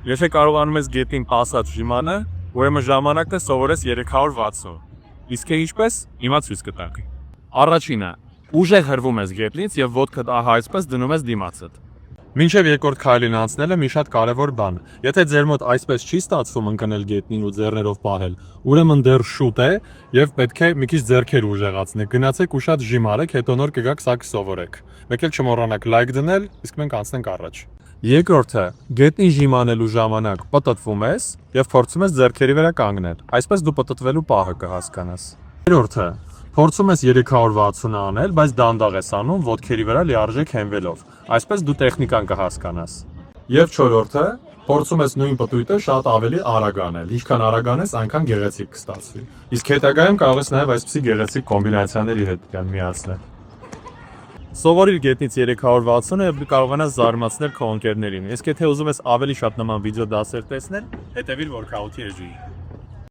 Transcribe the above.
Եթե կարողանում ես գետնին pasած ժամանը, ուրեմն ժամանակն է սովորես 360։ Իսկ ինչպես, հիմա ցույց կտանք։ Առաջինը, ուժեղ հրվում ես գետնից եւ ոտքդ ահա այսպես դնում ես դիմացդ։ Մինչև երկրորդ քայլին անցնելը մի շատ կարևոր բան։ Եթե ձեր մոտ այսպես չի ստացվում ընկնել գետնին ու ձեռներով պահել, ուրեմն դեռ շուտ է եւ պետք է մի քիչ ձեռքերը ուժեղացնեք։ Գնացեք ու շատ ժիմ արեք, հետո նոր կգաք սա կսովորեք։ Մեկ էլ չմոռանաք լայք դնել, իսկ մենք անցնենք առաջ։ Երկրորդը, գետնին ժիմ անելու ժամանակ պտտվում ես եւ փորձում ես ձեռքերի վրա կանգնել։ Այսպես դու պտտվելու պահը կհասկանաս։ Երրորդը, փորձում ես 360 անել, բայց դանդաղ ես անում ոտքերի վրա լիարժեք հենվելով։ Այսպես դու տեխնիկան կհասկանաս։ Եվ չորրորդը, փորձում ես նույն պտույտը շատ ավելի արագ անել։ Ինչքան արագ անես, այնքան գեղեցիկ կստացվի։ Իսկ հետագայում կարող ես նաև այսպիսի գեղեցիկ կոմբինացիաներ հետ միացնել։ Սովորիր գետնից 360-ը եւ դու կարողանաս զարմացնել քո ընկերներին։ Իսկ եթե ուզում ես ավելի շատ նման վիդեո դասեր տեսնել, հետեւիր Workout-ի էջին։